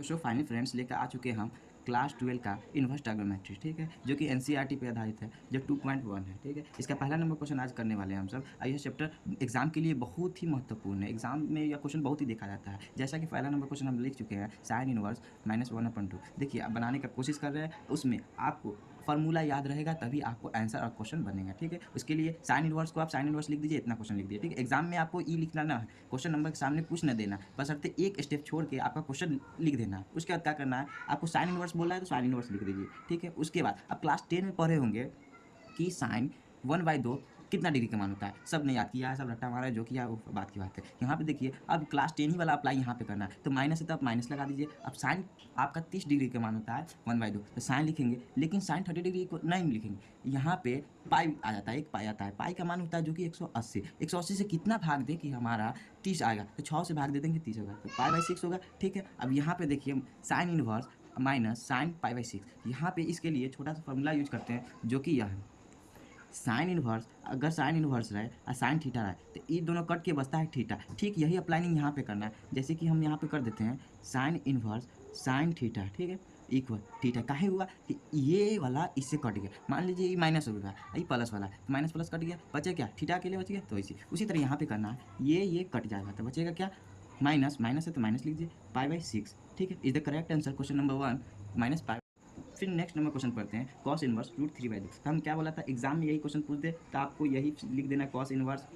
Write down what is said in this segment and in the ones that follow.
तो so finally friends लेकर आ चुके हैं हम क्लास 12 का इन्वर्स ट्रायगोनोमेट्री, ठीक है, जो कि एनसीईआरटी पे आधारित है, जो 2.1 है, ठीक है। इसका पहला नंबर क्वेश्चन आज करने वाले हैं हम सब। यह चैप्टर एग्जाम के लिए बहुत ही महत्वपूर्ण है। एग्जाम में यह क्वेश्चन बहुत ही देखा जाता है। जैसा कि पहला नंबर क्वेश्चन हम लिख चुके हैं, साइन इनवर्स -1/2। देखिए, आप बनाने का कोशिश कर रहे हैं, उसमें आपको फॉर्मूला याद रहेगा तभी आपको आंसर और क्वेश्चन बनेगा, ठीक है। उसके लिए साइन इनवर्स को आप साइन इनवर्स लिख दीजिए, इतना क्वेश्चन लिख दीजिए, ठीक है। एग्जाम में आपको ई लिखना ना है, क्वेश्चन नंबर के सामने कुछ न देना, बशर्ते एक स्टेप छोड़ के आपका क्वेश्चन लिख देना है। उसके बाद क्या करना है, आपको साइन इनवर्स बोला है तो साइन इनवर्स लिख दीजिए, ठीक है। उसके बाद आप क्लास 10 में पढ़े होंगे कि साइन 1/2 कितना डिग्री का मान होता है। सब ने याद किया है, सब रट्टा मारा है, जो किया वो बात की बात है। यहाँ पे देखिए, अब क्लास 10 ही वाला अप्लाई यहाँ पे करना है, तो माइनस है तो आप माइनस लगा दीजिए। अब साइन आपका 30 डिग्री का मान होता है 1/2, तो साइन लिखेंगे, लेकिन साइन 30 डिग्री को नहीं लिखेंगे। यहाँ पे पाई आ जाता है, एक पाई आता है, पाई का मान होता है जो कि 180। 180 से कितना भाग दे कि हमारा 30 आएगा, तो 6 से भाग दे देंगे, 30 होगा, तो पाई/6 होगा, ठीक है। अब यहाँ पे देखिए, साइन इनवर्स माइनस साइन पाई/6, यहाँ पे इसके लिए छोटा सा फॉर्मूला यूज करते हैं, जो कि यह है साइन इनवर्स। अगर साइन इनवर्स रहे और साइन थीटा रहे तो ये दोनों कट के बचता है थीटा, ठीक। यही अप्लाइनिंग यहाँ पे करना है। जैसे कि हम यहाँ पे कर देते हैं साइन इनवर्स साइन थीटा, ठीक है, इक्वल थीटा। काहे हुआ कि ये वाला इससे कट गया, मान लीजिए ये माइनस हो गया, ये प्लस वाला, माइनस प्लस कट गया, बचे क्या, थीटा के लिए बच गया। तो उसी तरह यहाँ पे करना है, ये कट जाएगा तो बचेगा क्या, माइनस, माइनस है तो माइनस लिख दीजिए, पाई/6, ठीक है। Is the correct answer question number 1 minus pi. फिर नेक्स्ट नंबर क्वेश्चन पढ़ते हैं, कॉस इनवर्स √3/2। हम क्या बोला था, एग्जाम में यही क्वेश्चन पूछ दे तो आपको यही लिख देना, कॉस इनवर्स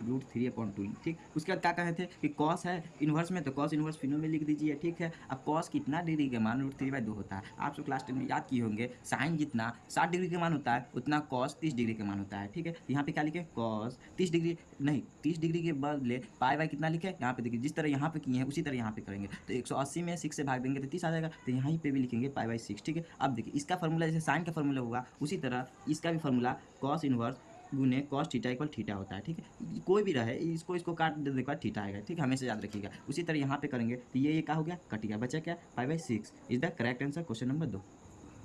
√3/2, ठीक। उसके बाद क्या कहे थे कि कॉस है इन्वर्स में, तो कॉस इन्वर्स फिनो में लिख दीजिए, ठीक है। अब कॉस कितना डिग्री के मान √3/2 होता है, आप सब क्लास 10 में याद किए होंगे। साइन जितना 60 डिग्री के मान होता है उतना कॉस 30 डिग्री के मान होता है, ठीक है। यहाँ पे क्या लिखे, कॉस 30 डिग्री नहीं, 30 डिग्री के बदले पाई कितना लिखे, यहाँ पे देखिए, जिस तरह यहाँ पे किए हैं उसी तरह यहाँ पे करेंगे। तो 180 में 6 से भाग देंगे तो 30 आ जाएगा, तो यहाँ पे भी लिखेंगे पाई/6, ठीक है। अब देखिए, इसका फॉर्मूला जैसे साइन का फॉर्मूला होगा उसी तरह इसका भी फॉर्मूला कॉस इनवर्स गुने कॉस थीटा इक्वल थीटा होता है, ठीक है। कोई भी रहे, इसको काट देने के बाद थीटा आएगा, ठीक है, हमेशा याद रखिएगा। उसी तरह यहाँ पे करेंगे तो ये क्या हो गया, कट गया, बचा क्या, पाई/6 is the correct answer question number 2।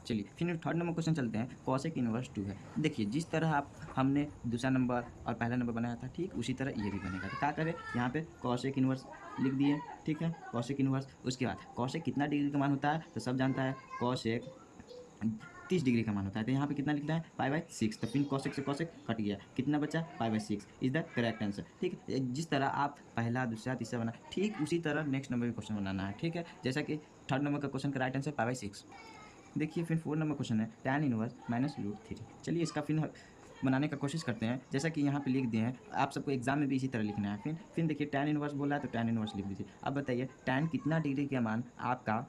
चलिए फिर थर्ड नंबर क्वेश्चन चलते हैं, कॉसेक इनवर्स 2 है। देखिए, जिस तरह हमने दूसरा नंबर और पहला नंबर बनाया था, ठीक उसी तरह ये भी बनेगा। तो क्या करें, यहाँ पे कॉसेक इनवर्स लिख दिए, ठीक है, कॉसेक इनवर्स। उसके बाद कॉसेक कितना डिग्री का मान होता है, तो सब जानता है, कॉसेक 30 डिग्री का मान होता है, तो यहाँ पे कितना लिखना है, पाई/6। तो फिर कॉसेक से कॉसेक कट गया, कितना बचा, पाई/6 इज द करेक्ट आंसर, ठीक है। जिस तरह आप पहला दूसरा तीसरा बना, ठीक उसी तरह नेक्स्ट नंबर का क्वेश्चन बनाना है, ठीक है। जैसा कि थर्ड नंबर का क्वेश्चन का राइट आंसर पाई/6। देखिए फिर 4 नंबर क्वेश्चन है, tan इनवर्स -√3। चलिए इसका फिर बनाने का कोशिश करते हैं। जैसा कि यहाँ पे लिख दिए हैं, आप सबको एग्जाम में भी इसी तरह लिखना है। फिर देखिए, tan इनवर्स बोला है तो tan इनवर्स लिख दीजिए। अब बताइए, tan कितना डिग्री का मान आपका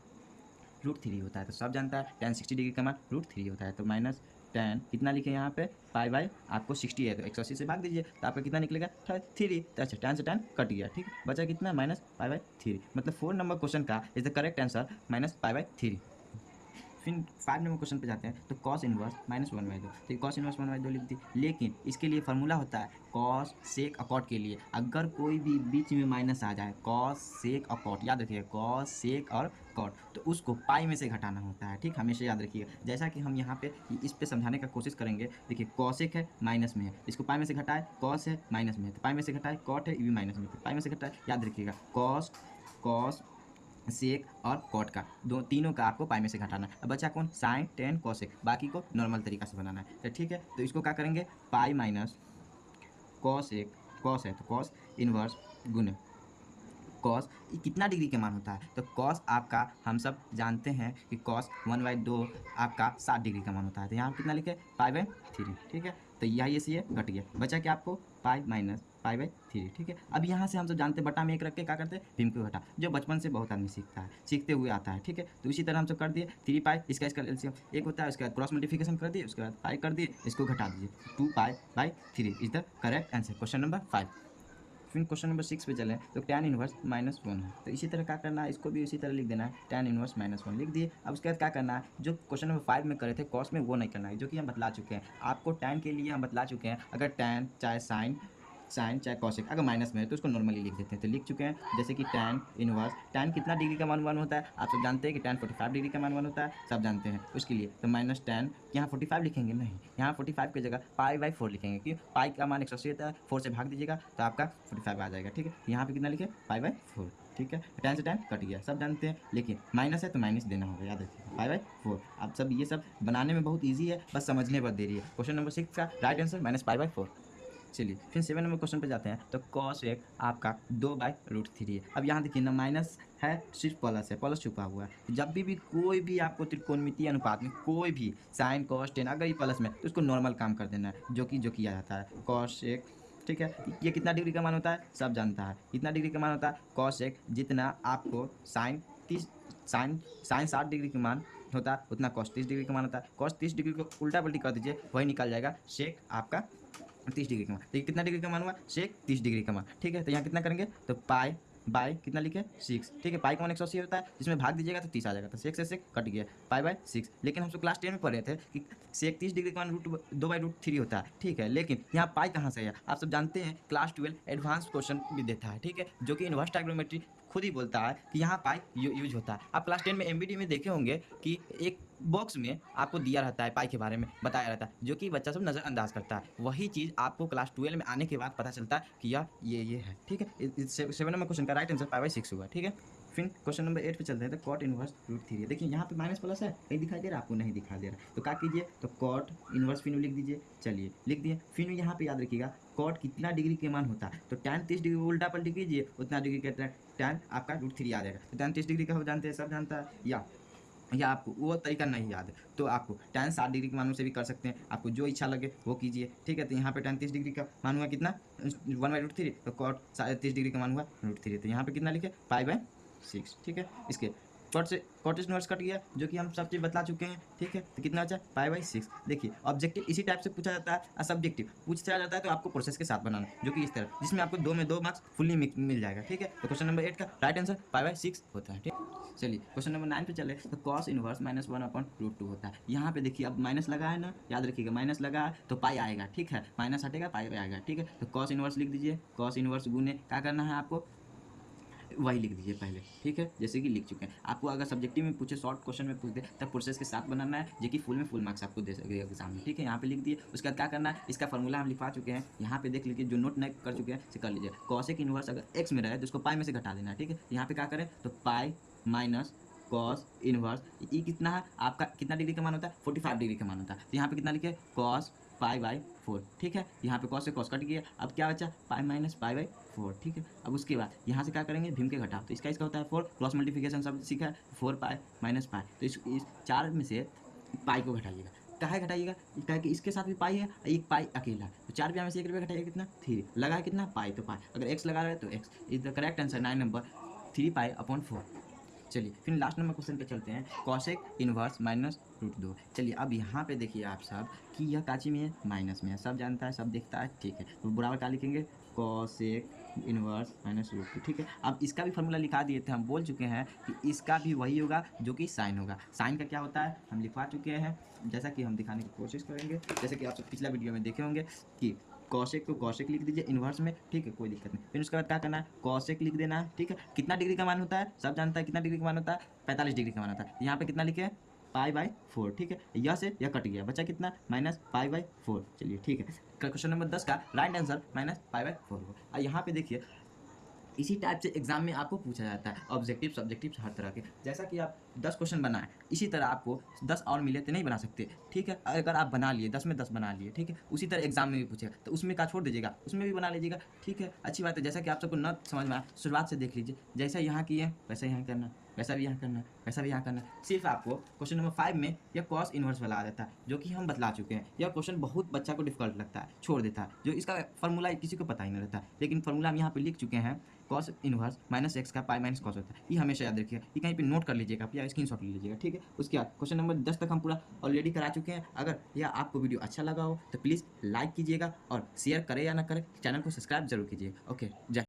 √3 होता है, तो सब जानता है tan 60 डिग्री का मान √3 होता है। तो माइनस tan कितना लिखे यहाँ पे, पाई आपको 60 है तो 180 से भाग दीजिए, तो आपका कितना निकलेगा, 3। तो अच्छा, tan से tan कट गया, ठीक, बचा कितना, -पाई/3। मतलब 4 नंबर क्वेश्चन का इज द करेक्ट आंसर -पाई/3। फिर 5 नंबर क्वेश्चन पे जाते हैं, तो कॉस इनवर्स -1/2। तो कॉस इनवर्स 1/2 लिख दी, लेकिन इसके लिए फॉर्मूला होता है कॉस सेक अकॉट के लिए, अगर कोई भी बीच में माइनस आ जाए, कॉस सेक अकॉट, याद रखिएगा, कॉस सेक और कॉट, तो उसको पाई में से घटाना होता है, ठीक, हमेशा याद रखिएगा। जैसा कि हम यहाँ पे इस पे समझाने का कोशिश करेंगे। देखिए, कॉसेक है माइनस में है, इसको पाई में से घटाए, कॉस है माइनस में है तो पाई में से घटाए, कॉट है ये भी माइनस में, तो पाई में से घटाए, याद रखिएगा, कॉस कॉस सेक और कॉट का तीनों का आपको पाई में से घटाना है। अब बचा कौन, साइन टेन कॉसेक, बाकी को नॉर्मल तरीका से बनाना है, तो ठीक है। तो इसको क्या करेंगे, पाई माइनस कॉस एक, कॉस है तो कॉस इनवर्स गुने कॉस, ये कितना डिग्री के मान होता है, तो कॉस आपका हम सब जानते हैं कि कॉस 1/2 आपका 60 डिग्री का मान होता है, तो यहाँ कितना लिखे, पाई/3, ठीक है। तो यह ये घट गया, बचा क्या आपको, पाई माइनस पाई/3, ठीक है। अब यहाँ से हम सब जानते हैं, बटा में एक रख के क्या करते हैं, भीम को घटा, जो बचपन से बहुत आदमी सीखता है, सीखते हुए आता है, ठीक है। तो इसी तरह हम सब कर दिए, 3 पाई, इसका एलसीएम 1 होता है, उसके बाद क्रॉस मल्टीप्लिकेशन कर दिए, उसके बाद पाई कर दिए, इसको घटा दीजिए, 2 पाई/3 is the correct answer question number 5। फिर क्वेश्चन नंबर 6 पे चलें, तो tan इनवर्स -1 है, तो इसी तरह क्या करना है, इसको भी इसी तरह लिख देना है, tan इनवर्स -1 लिख दिए। अब उसके बाद क्या करना है, जो क्वेश्चन नंबर 5 में करे थे कॉस में, वो नहीं करना है, जो कि हम बतला चुके हैं आपको। tan के लिए हम बतला चुके हैं, अगर tan चाहे साइन चाहे कॉसेक अगर माइनस में है तो उसको नॉर्मली लिख देते हैं, तो लिख चुके हैं। जैसे कि tan इनवर्स, tan कितना डिग्री का मान 1 होता है, आप सब जानते हैं कि tan 45 डिग्री का मान 1 होता है, सब जानते हैं। उसके लिए तो माइनस tan, यहाँ 45 लिखेंगे नहीं, यहाँ 45 की जगह पाई/4 लिखेंगे, क्योंकि पाई का मान 180 होता है, 4 से भाग दीजिएगा तो आपका 45 आ जाएगा, ठीक है। यहाँ पे कितना लिखे, पाई/4। ठीक है, tan से tan कट गया, सब जानते हैं, लेकिन माइनस है तो माइनस देना होगा, याद रखिए, पाई बाई 4। अब सब ये सब बनाने में बहुत ईजी है, बस समझने पर देरी है। क्वेश्चन नंबर 6 का राइट आंसर -पाई/4। चलिए फिर 7 नंबर क्वेश्चन पे जाते हैं। तो cos एक आपका 2/√3 है। अब यहाँ देखिए ना, माइनस है सिर्फ प्लस है, प्लस छुपा हुआ है। जब भी कोई भी आपको त्रिकोणमितीय अनुपात में कोई भी साइन कॉस टेन अगर ये प्लस में, तो उसको नॉर्मल काम कर देना है, जो किया जाता है cos एक, ठीक है। ये कितना डिग्री का मान होता है सब जानता है, कितना डिग्री का मान होता है cos एक, जितना आपको साइन 60 डिग्री का मान होता है उतना cos 30 डिग्री का मान होता है। cos 30 डिग्री को उल्टा पलटी कर दीजिए, वही निकल जाएगा sec आपका 30 डिग्री का मान। तो ये कितना डिग्री का मान हुआ sec 30 डिग्री का मान, ठीक है। तो यहाँ कितना करेंगे तो पाई बाय कितना लिखे 6, ठीक है। पाई का मान 180 होता है, जिसमें भाग दीजिएगा तो 30 आ जाएगा, तो सेक से सेक कट गया, पाई बाय 6। लेकिन हम तो क्लास 10 में पढ़ रहे थे कि सेक 30 डिग्री का मान √2/√3 होता है, ठीक है। लेकिन यहाँ पाई कहाँ से है, आप सब जानते हैं क्लास 12 एडवांस क्वेश्चन भी देता है, ठीक है, जो कि इनवर्स ट्रायगोनोमेट्री खुद ही बोलता है कि यहाँ पाई यूज होता है। आप क्लास 10 में एमबीडी में देखे होंगे कि एक बॉक्स में आपको दिया रहता है, पाई के बारे में बताया रहता है, जो कि बच्चा सब नज़रअंदाज करता है। वही चीज़ आपको क्लास 12 में आने के बाद पता चलता है कि यार ये है, ठीक है। 7 नंबर क्वेश्चन का राइट आंसर पाई/6 हुआ, ठीक है। फिर क्वेश्चन नंबर 8 पे चलते हैं। तो कॉट इनवर्स √3 है। देखिए यहाँ पे माइनस प्लस है, कहीं दिखाई दे रहा है आपको, नहीं दिखाई दे रहा, तो क्या कीजिए तो कॉट इनवर्स फिर लिख दीजिए। चलिए लिख दिए। फिर यहाँ पे याद रखिएगा कॉट कितना डिग्री के मान होता है, तो tan 30 डिग्री उल्टा पलटी कीजिए, उतना डिग्री का tan आपका √3 आ जाएगा। तो tan 30 डिग्री का हो जानते हैं, सब जानता है, या आपको वो तरीका नहीं याद है तो आपको tan 60 डिग्री के मानों से भी कर सकते हैं, आपको जो इच्छा लगे वो कीजिए, ठीक है। तो यहाँ पे tan 30 डिग्री का मान हुआ कितना 1/√3, तो cot 30 डिग्री का मान हुआ √3, तो यहाँ पे कितना लिखे पाई/6, ठीक है। इसके कॉट इनवर्स कट गया, जो कि हम सब चीज़ बतला चुके हैं, ठीक है। तो कितना अच्छा पाई/6। देखिए ऑब्जेक्टिव इसी टाइप से पूछा जाता है, और सब्जेक्टिव पूछा जाता है तो आपको प्रोसेस के साथ बनाना, जो कि इस तरह, जिसमें आपको 2 में 2 मार्क्स फुल्ली मिल जाएगा, ठीक है। तो क्वेश्चन नंबर 8 का राइट आंसर पाई/6 होता है, ठीक। चलिए क्वेश्चन नंबर 9 पे चले। तो cos इनवर्स -1/√2 होता है। यहाँ पे देखिए अब माइनस लगा है ना, याद रखिएगा माइनस लगा है तो पाई आएगा, ठीक है, माइनस हटेगा पाई आएगा, ठीक है। तो cos इनवर्स लिख दीजिए, cos इनवर्स गुने क्या करना है आपको, वही लिख दीजिए पहले, ठीक है, जैसे कि लिख चुके हैं। आपको अगर सब्जेक्टिव में पूछे, शॉर्ट क्वेश्चन में पूछ दे, तब प्रोसेस के साथ बनाना है, जो कि फुल में फुल मार्क्स आपको दे सके एग्जाम में, ठीक है। यहाँ पे लिख दिए। उसके बाद क्या करना है, इसका फॉर्मूला हम लिखवा चुके हैं, यहाँ पे देख लीजिए, जो नोट नहीं कर चुके हैं से कर लीजिए। कॉसेक इनवर्स अगर एक्स में रहे तो उसको पाई में से घटा देना है, ठीक है। यहाँ पे क्या करें तो पाई माइनस कॉस इनवर्स, ये कितना है आपका, कितना डिग्री का मान होता है 45 डिग्री का मान होता है। तो यहाँ पे कितना लिखे कॉस पाई/4, ठीक है। यहाँ पे कॉस से कॉस कट गया, अब क्या बचा पाई-पाई/4, ठीक है। अब उसके बाद यहाँ से क्या करेंगे, भीम के घटाओ, तो इसका होता है 4, क्रॉस मल्टीप्लिकेशन सब सीखा है, 4 पाई माइनस पाई, तो इस 4 में से पाई को घटाइएगा। काहे घटाइएगा, क्या कि इसके साथ भी पाई है, एक पाई अकेला है, तो 4 रुपया में से 1 रुपया घटाइएगा, कितना 3, लगा है कितना पाई, तो पाई, अगर एक्स लगा रहे हैं तो x is the correct answer, 9 number 3 पाई/4। चलिए फिर लास्ट नंबर क्वेश्चन पे चलते हैं, कॉसेक इनवर्स -√2। चलिए अब यहाँ पे देखिए आप सब कि यह काची में है, माइनस में है, सब जानता है, सब देखता है, ठीक है। तो बराबर क्या लिखेंगे, कॉसेक इनवर्स -√2, ठीक है। अब इसका भी फॉर्मूला लिखा दिए थे, हम बोल चुके हैं कि इसका भी वही होगा जो कि साइन होगा। साइन का क्या होता है हम लिखवा चुके हैं, जैसा कि हम दिखाने की कोशिश करेंगे, जैसे कि आप सब पिछला वीडियो में देखे होंगे कि कॉसेक को कॉसेक लिख दीजिए इनवर्स में, ठीक है, कोई दिक्कत नहीं। फिर उसके बाद क्या करना है, कॉसेक लिख देना है, ठीक है। कितना डिग्री का मान होता है सब जानता है, कितना डिग्री का मान होता है 45 डिग्री का मान होता है। यहाँ पे कितना लिखे पाई/4, ठीक है। यह से यह कट गया, बचा कितना -पाई/4। चलिए ठीक है, क्वेश्चन नंबर 10 का राइट आंसर -पाई/4 होगा। यहाँ पे देखिए इसी टाइप से एग्जाम में आपको पूछा जाता है, ऑब्जेक्टिव सब्जेक्टिव हर तरह के। जैसा कि आप 10 क्वेश्चन बनाएं, इसी तरह आपको 10 और मिले तो नहीं बना सकते, ठीक है। अगर आप बना लिए 10 में 10 बना लिए, ठीक है, उसी तरह एग्जाम में भी पूछेगा तो उसमें का छोड़ दीजिएगा, उसमें भी बना लीजिएगा, ठीक है। अच्छी बात है, जैसा कि आप सबको न समझ में आए शुरुआत से देख लीजिए, जैसा यहाँ किए वैसा यहाँ करना, वैसा भी यहाँ करना, वैसा भी यहाँ करना। सिर्फ आपको क्वेश्चन नंबर 5 में यह कॉस इनवर्स वाला आ जाता है, जो कि हम बतला चुके हैं। यह क्वेश्चन बहुत बच्चा को डिफिकल्ट लगता है, छोड़ देता है, जो इसका फॉर्मूला किसी को पता ही नहीं रहता, लेकिन फॉर्मूला हम यहाँ पे लिख चुके हैं, कॉस इनवर्स -x का पाई माइनस कॉस होता है। ये हमेशा याद रखिएगा, ये कहीं पे नोट कर लीजिएगा या स्क्रीनशॉट ले लीजिएगा, ठीक है। उसके बाद क्वेश्चन नंबर 10 तक हम पूरा ऑलरेडी करा चुके हैं। अगर यह आपको वीडियो अच्छा लगा हो तो प्लीज़ लाइक कीजिएगा, और शेयर करें या ना करें, चैनल को सब्सक्राइब जरूर कीजिएगा। ओके, जय।